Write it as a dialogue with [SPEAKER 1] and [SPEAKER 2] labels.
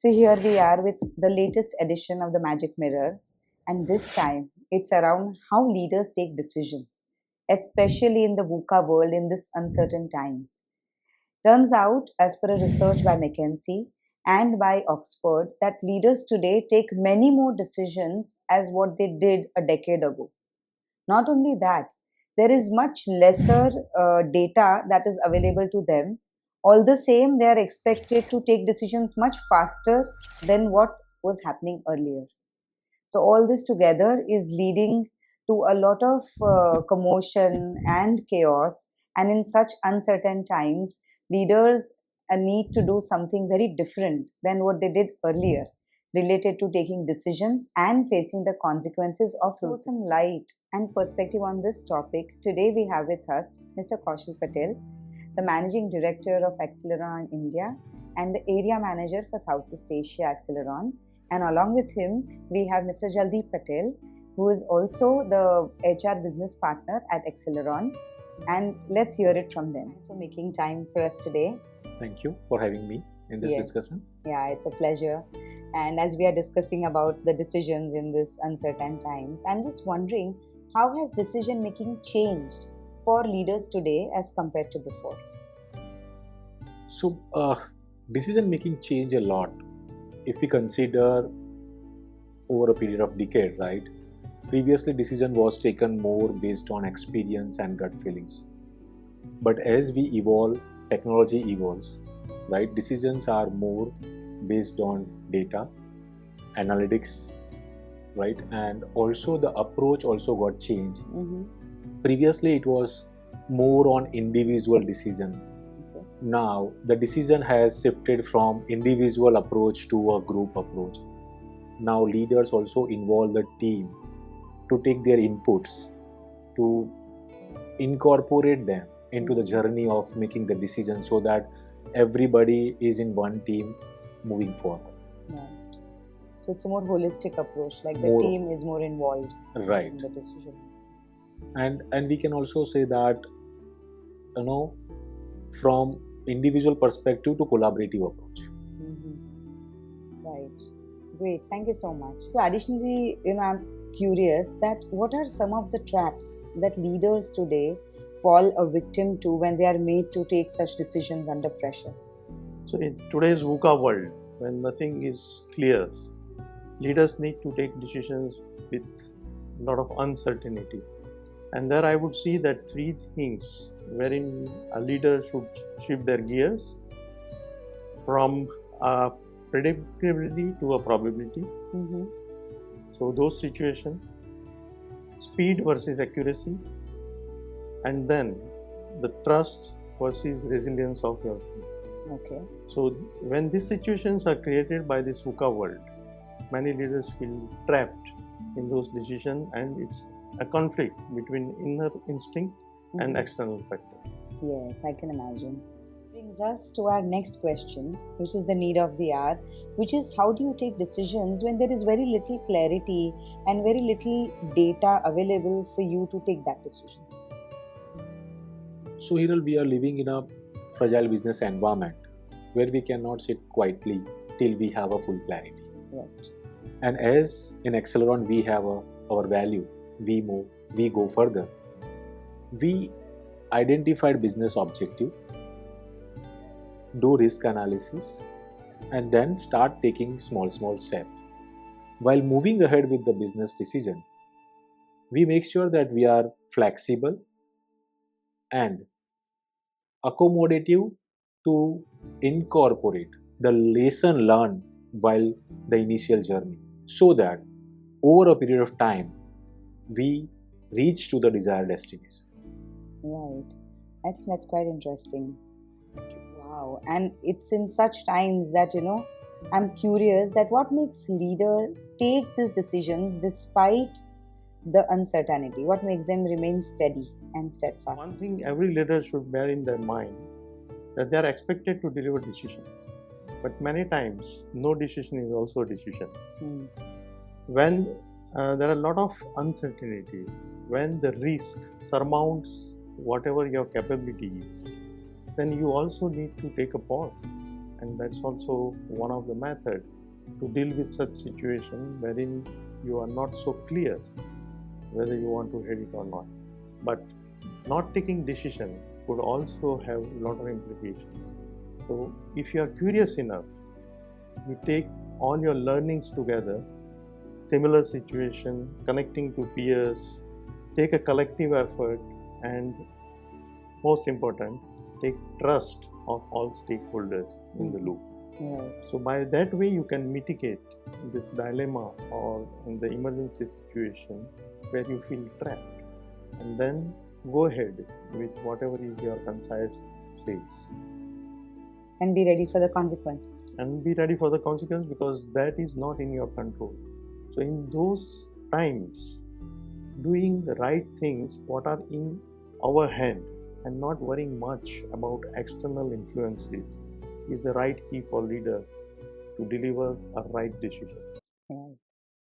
[SPEAKER 1] So here we are with the latest edition of the Magic Mirror, and this time it's around how leaders take decisions, especially in the VUCA world in this uncertain times. Turns out, as per a research by McKinsey and by Oxford, that leaders today take many more decisions as what they did a decade ago. Not only that, there is much lesser data that is available to them. All the same, they are expected to take decisions much faster than what was happening earlier. So, all this together is leading to a lot of commotion and chaos. And in such uncertain times, leaders need to do something very different than what they did earlier related to taking decisions and facing the consequences of those. Some light and perspective on this topic, today we have with us Mr. Kaushal Patel, the Managing Director of Acceleron India and the Area Manager for Southeast Asia Acceleron. And along with him, we have Mr. Jaldeep Patel, who is also the HR business partner at Acceleron. And let's hear it from them. Thanks for making time for us today.
[SPEAKER 2] Thank you for having me in this discussion.
[SPEAKER 1] Yeah, it's a pleasure. And as we are discussing about the decisions in this uncertain times, I'm just wondering, how has decision making changed for leaders today as compared to before?
[SPEAKER 2] So, decision making changed a lot. If we consider over a period of decade, right? Previously, decision was taken more based on experience and gut feelings. But as we evolve, technology evolves, right? Decisions are more based on data, analytics, right? And also the approach also got changed. Previously, it was more on individual decision. Now, the decision has shifted from individual approach to a group approach. Now, leaders also involve the team to take their inputs, to incorporate them into the journey of making the decision so that everybody is in one team moving forward.
[SPEAKER 1] Right. So it's a more holistic approach, like the team is more involved in the decision.
[SPEAKER 2] And we can also say that, from individual perspective to collaborative approach.
[SPEAKER 1] Right. Great. Thank you so much. So additionally, I'm curious that what are some of the traps that leaders today fall a victim to when they are made to take such decisions under pressure?
[SPEAKER 3] So in today's VUCA world, when nothing is clear, leaders need to take decisions with a lot of uncertainty. And there I would see that three things wherein a leader should shift their gears from a predictability to a probability. So those situations, speed versus accuracy, and then the trust versus resilience of your team.
[SPEAKER 1] Okay.
[SPEAKER 3] So when these situations are created by this VUCA world, many leaders feel trapped in those decisions, and it's a conflict between inner instinct and external factors.
[SPEAKER 1] Yes, I can imagine. Brings us to our next question, which is the need of the hour, which is how do you take decisions when there is very little clarity and very little data available for you to take that decision?
[SPEAKER 2] So, Hiral, we are living in a fragile business environment where we cannot sit quietly till we have a full clarity.
[SPEAKER 1] Right.
[SPEAKER 2] And as in Acceleron, we have our value. We move, we go further. We identified business objective, do risk analysis, and then start taking small steps. While moving ahead with the business decision, we make sure that we are flexible and accommodative to incorporate the lesson learned while the initial journey, so that over a period of time, we reach to the desired destination.
[SPEAKER 1] Right. I think that's quite interesting. Wow. And it's in such times that, I'm curious that what makes leaders take these decisions despite the uncertainty? What makes them remain steady and steadfast?
[SPEAKER 3] One thing every leader should bear in their mind, that they are expected to deliver decisions. But many times, no decision is also a decision. When there are a lot of uncertainty, when the risk surmounts whatever your capability is, then you also need to take a pause and that's also one of the methods to deal with such situation wherein you are not so clear whether you want to head it or not. But not taking decision could also have a lot of implications. So if you are curious enough, you take all your learnings together, similar situation, connecting to peers, take a collective effort, and most important, take trust of all stakeholders in the loop.
[SPEAKER 1] Right.
[SPEAKER 3] So by that way you can mitigate this dilemma or in the emergency situation where you feel trapped, and then go ahead with whatever is your concise says.
[SPEAKER 1] And be ready for the consequences.
[SPEAKER 3] And be ready for the consequence, because that is not in your control. So in those times, doing the right things what are in our hand and not worrying much about external influences is the right key for leader to deliver a right decision.
[SPEAKER 1] Right.